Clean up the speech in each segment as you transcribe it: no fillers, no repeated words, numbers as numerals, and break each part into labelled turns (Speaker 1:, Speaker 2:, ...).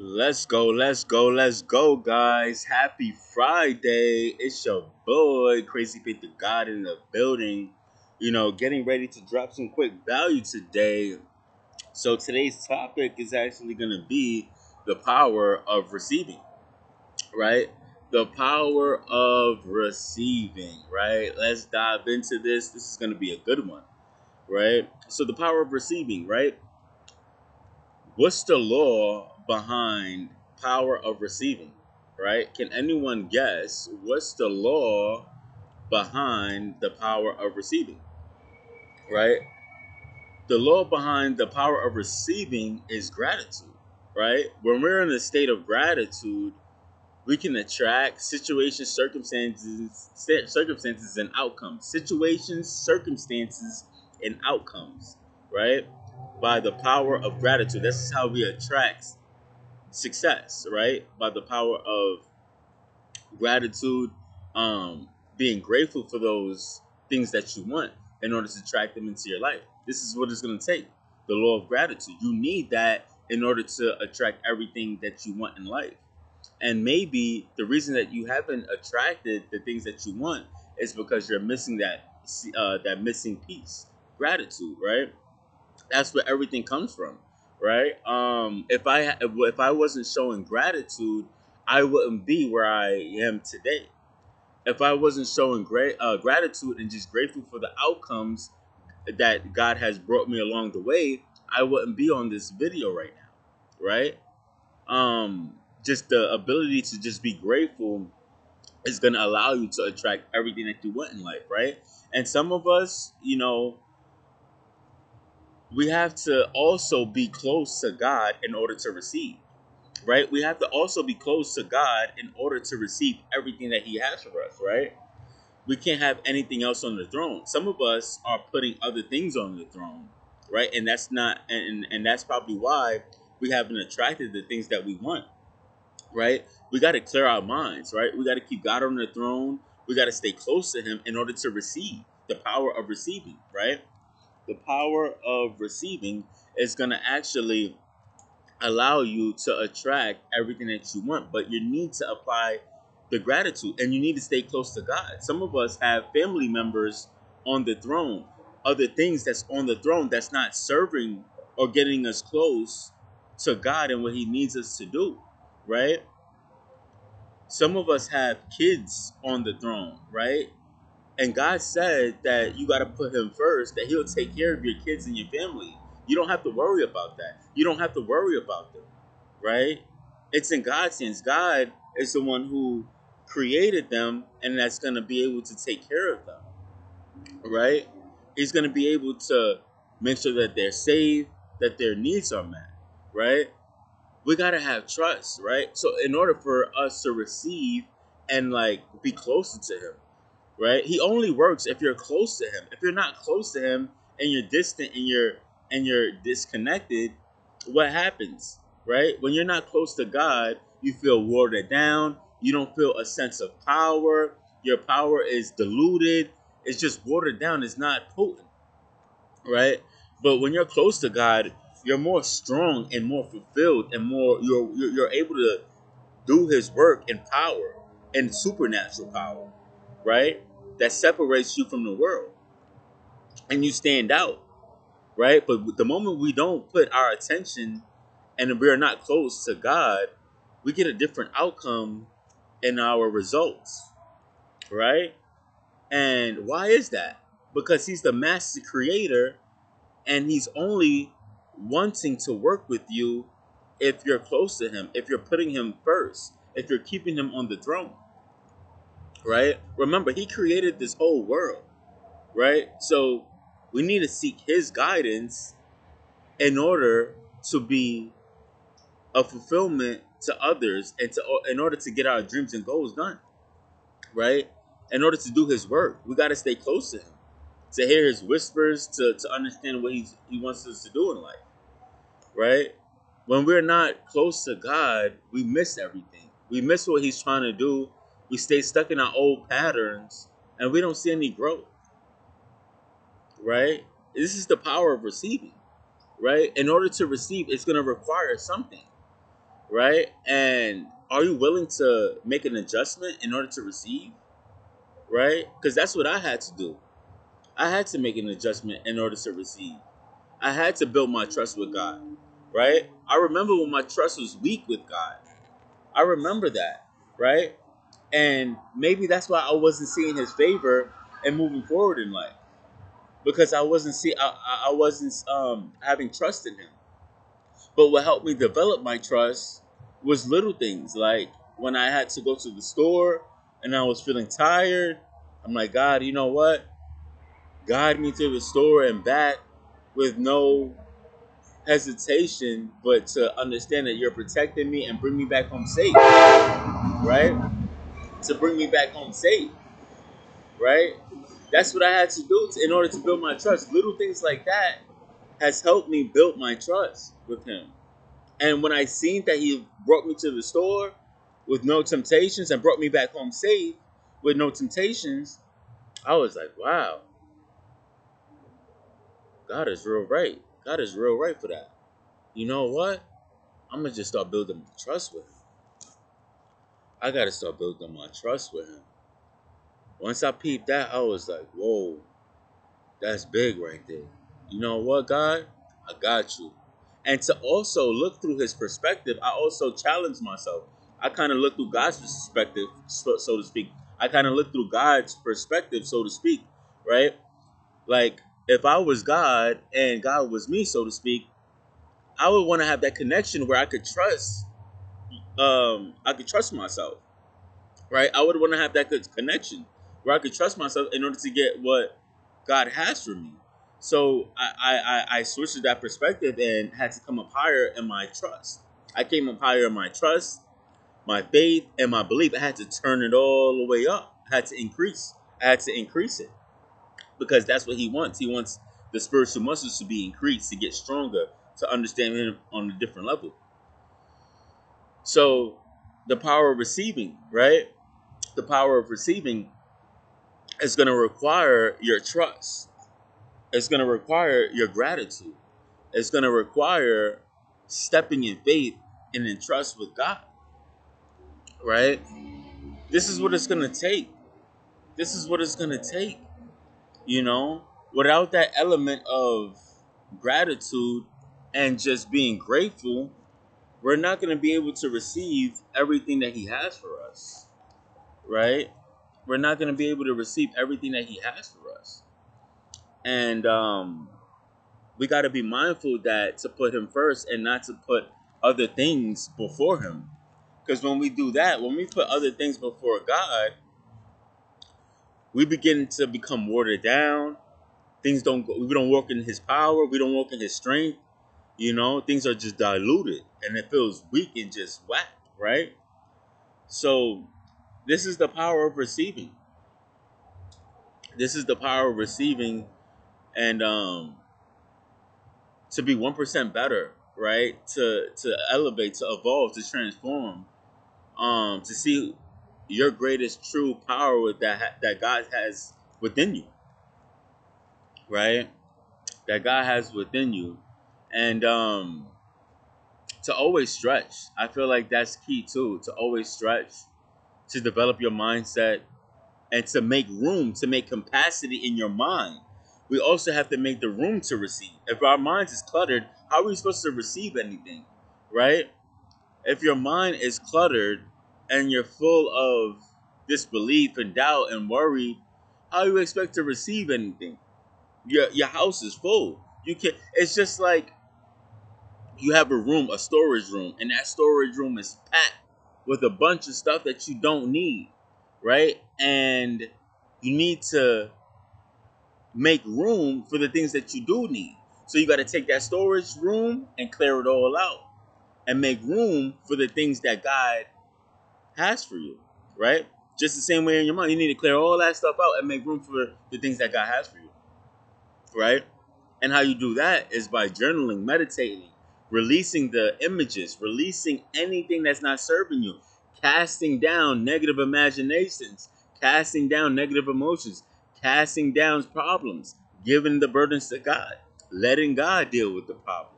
Speaker 1: Let's go, guys. Happy Friday. It's your boy, Crazy Faith the God in the building. Getting ready to drop some quick value today. So today's topic is actually going to be the power of receiving, right? The power of receiving, right? Let's dive into this. This is going to be a good one, right? So the power of receiving, right? What's the law behind power of receiving? Right? Can anyone guess what's the law behind the power of receiving? Right? The law behind the power of receiving is gratitude. Right? When we're in a state of gratitude, we can attract circumstances, and outcomes. Situations, circumstances, and outcomes. Right? By the power of gratitude. This is how we attract success, right? By the power of gratitude, um, being grateful for those things that you want in order to attract them into your life. This is what it's going to take. The law of gratitude. You need that in order to attract everything that you want in life. And maybe the reason that you haven't attracted the things that you want is because you're missing that missing piece, gratitude, right? That's where everything comes from, right? If I wasn't showing gratitude, I wouldn't be where I am today. If I wasn't showing gratitude and just grateful for the outcomes that God has brought me along the way, I wouldn't be on this video right now, right? Just the ability to just be grateful is going to allow you to attract everything that you want in life, right? And some of us, we have to also be close to God in order to receive, right? We have to also be close to God in order to receive everything that He has for us, right? We can't have anything else on the throne. Some of us are putting other things on the throne, right? And that's not, and that's probably why we haven't attracted the things that we want, right? We got to clear our minds, right? We got to keep God on the throne. We got to stay close to Him in order to receive the power of receiving, right? The power of receiving is going to actually allow you to attract everything that you want, but you need to apply the gratitude and you need to stay close to God. Some of us have family members on the throne, other things that's on the throne that's not serving or getting us close to God and what He needs us to do, right? Some of us have kids on the throne, right? And God said that you got to put Him first, that He'll take care of your kids and your family. You don't have to worry about that. You don't have to worry about them, right? It's in God's hands. God is the one who created them and that's going to be able to take care of them, right? He's going to be able to make sure that they're safe, that their needs are met, right? We got to have trust, right? So in order for us to receive and like be closer to Him, right? He only works if you're close to Him. If you're not close to Him and you're distant and you're disconnected, what happens, right? When you're not close to God, you feel watered down. You don't feel a sense of power. Your power is diluted. It's just watered down. It's not potent, right? But when you're close to God, you're more strong and more fulfilled and more you're able to do His work in power and supernatural power, right? That separates you from the world and you stand out, right? But the moment we don't put our attention and we're not close to God, we get a different outcome in our results, right? And why is that? Because He's the master creator and He's only wanting to work with you if you're close to Him, if you're putting Him first, if you're keeping Him on the throne, right? Remember, He created this whole world, right? So we need to seek His guidance in order to be a fulfillment to others and in order to get our dreams and goals done, right? In order to do His work, we got to stay close to Him, to hear His whispers, to understand what He wants us to do in life, right? When we're not close to God, we miss everything. We miss what He's trying to do. We stay stuck in our old patterns and we don't see any growth, right? This is the power of receiving, right? In order to receive, it's going to require something, right? And are you willing to make an adjustment in order to receive, right? Because that's what I had to do. I had to make an adjustment in order to receive. I had to build my trust with God, right? I remember when my trust was weak with God. I remember that, right? And maybe that's why I wasn't seeing His favor and moving forward in life, because I wasn't having trust in Him. But what helped me develop my trust was little things, like when I had to go to the store and I was feeling tired. I'm like, God, you know what? Guide me to the store and back with no hesitation, but to understand that you're protecting me and bring me back home safe, right? To bring me back home safe, right? That's what I had to do in order to build my trust. Little things like that has helped me build my trust with Him. And when I seen that He brought me to the store with no temptations and brought me back home safe with no temptations, I was like, wow, God is real right. God is real right for that. You know what? I'm gonna just start building my trust with Him. I gotta start building my trust with Him. Once I peeped that, I was like, whoa, that's big right there. You know what, God? I got you. And to also look through His perspective, I also challenged myself. I kind of look through God's perspective, so to speak. I kind of look through God's perspective, so to speak, right? Like, if I was God and God was me, so to speak, I would want to have that connection where I could trust myself, right? I would want to have that good connection where I could trust myself in order to get what God has for me. So I switched to that perspective and had to come up higher in my trust. I came up higher in my trust, my faith, and my belief. I had to turn it all the way up. I had to increase. I had to increase it because that's what He wants. He wants the spiritual muscles to be increased, to get stronger, to understand Him on a different level. So the power of receiving, right? The power of receiving is going to require your trust. It's going to require your gratitude. It's going to require stepping in faith and in trust with God, right? This is what it's going to take. This is what it's going to take, you know? Without that element of gratitude and just being grateful, we're not going to be able to receive everything that He has for us, right? We're not going to be able to receive everything that He has for us. And we got to be mindful that to put Him first and not to put other things before Him. Because when we do that, when we put other things before God, we begin to become watered down. Things don't go, we don't walk in His power, we don't walk in His strength. You know, things are just diluted and it feels weak and just whack, right? So this is the power of receiving. This is the power of receiving, and to be 1% better, right? To elevate, to evolve, to transform, to see your greatest true power with that God has within you, right? That God has within you, and to always stretch. I feel like that's key too. To always stretch, to develop your mindset, and to make room, to make capacity in your mind. We also have to make the room to receive. If our minds is cluttered, how are we supposed to receive anything, right? If your mind is cluttered and you're full of disbelief and doubt and worry, how do you expect to receive anything? Your house is full. You can It's just like you have a room, a storage room, and that storage room is packed with a bunch of stuff that you don't need, right? And you need to make room for the things that you do need. So you got to take that storage room and clear it all out and make room for the things that God has for you, right? Just the same way in your mind, you need to clear all that stuff out and make room for the things that God has for you, right? And how you do that is by journaling, meditating, releasing the images, releasing anything that's not serving you, casting down negative imaginations, casting down negative emotions, casting down problems, giving the burdens to God, letting God deal with the problem.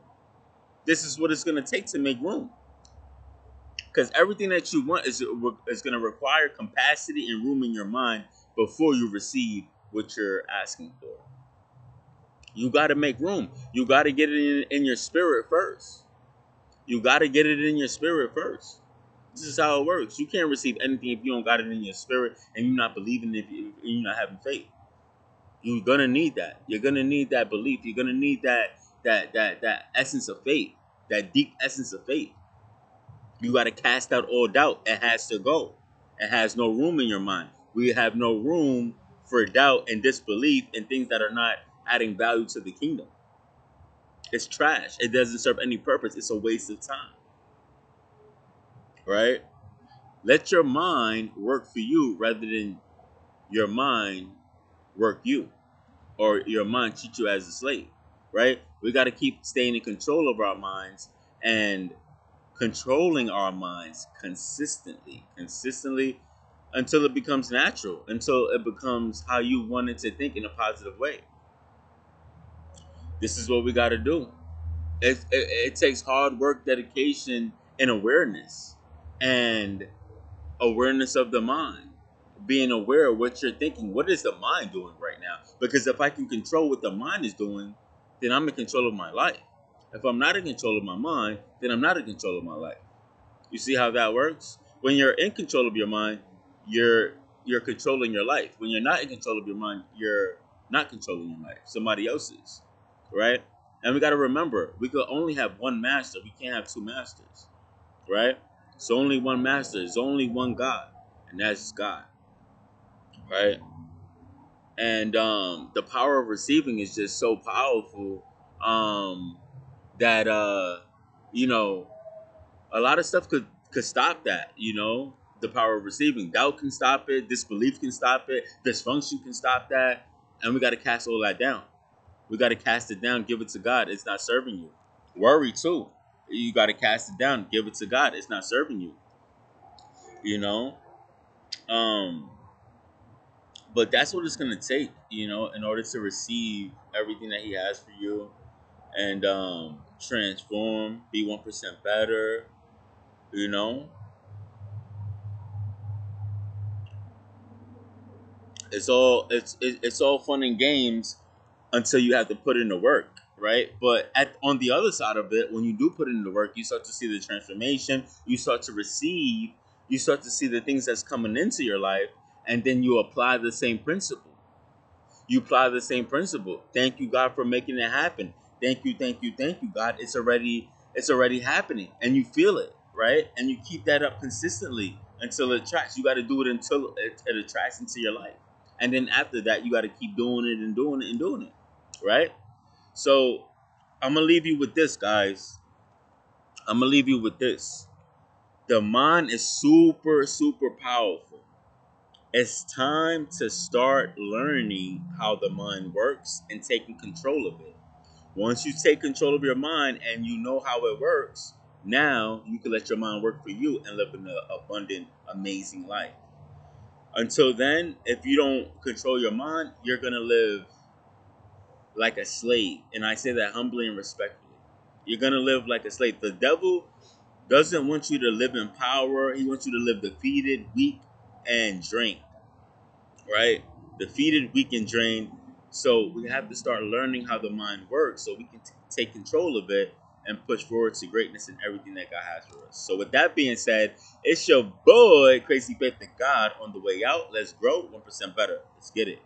Speaker 1: This is what it's going to take to make room. Because everything that you want is going to require capacity and room in your mind before you receive what you're asking for. You got to make room. You got to get it in your spirit first. You got to get it in your spirit first. This is how it works. You can't receive anything if you don't got it in your spirit and you're not believing if you're not having faith. You're gonna need that. You're gonna need that belief. You're gonna need that essence of faith, that deep essence of faith. You got to cast out all doubt. It has to go. It has no room in your mind. We have no room for doubt and disbelief and things that are not adding value to the kingdom. It's trash. It doesn't serve any purpose. It's a waste of time. Right? Let your mind work for you rather than your mind work you, or your mind treat you as a slave. Right? We got to keep staying in control of our minds and controlling our minds consistently until it becomes natural, until it becomes how you wanted to think in a positive way. This is what we got to do. It takes hard work, dedication, and and awareness of the mind. Being aware of what you're thinking. What is the mind doing right now? Because if I can control what the mind is doing, then I'm in control of my life. If I'm not in control of my mind, then I'm not in control of my life. You see how that works? When you're in control of your mind, you're you're controlling your life. When you're not in control of your mind, you're not controlling your life. Somebody else's, right? And we got to remember, we could only have one master. We can't have two masters, right? It's only one master. It's only one God, and that's God, right? And the power of receiving is just so powerful that you know a lot of stuff could stop that. The power of receiving. Doubt can stop it. Disbelief can stop it. Dysfunction can stop that. And we got to cast all that down. We got to cast it down. Give it to God. It's not serving you. Worry too. You got to cast it down. Give it to God. It's not serving you. You know. Um. But that's what it's gonna take. In order to receive everything that He has for you and transform, be 1% better. You know. It's all fun and games until you have to put in the work, right? But on the other side of it, when you do put in the work, you start to see the transformation. You start to receive. You start to see the things that's coming into your life, and then you apply the same principle. You apply the same principle. Thank you, God, for making it happen. Thank you, God. It's already happening, and you feel it, right? And you keep that up consistently until it attracts. You got to do it until it attracts into your life, and then after that, you got to keep doing it and doing it and doing it, right? So I'm gonna leave you with this, guys. I'm gonna leave you with this. The mind is super, super powerful. It's time to start learning how the mind works and taking control of it. Once you take control of your mind and you know how it works, now you can let your mind work for you and live an abundant, amazing life. Until then, if you don't control your mind, you're going to live like a slave. And I say that humbly and respectfully. You're going to live like a slave. The devil doesn't want you to live in power, he wants you to live defeated, weak, and drained. Right? Defeated, weak, and drained. So we have to start learning how the mind works so we can take control of it and push forward to greatness in everything that God has for us. So with that being said, it's your boy, Crazy Faith in God, on the way out. Let's grow 1% better. Let's get it.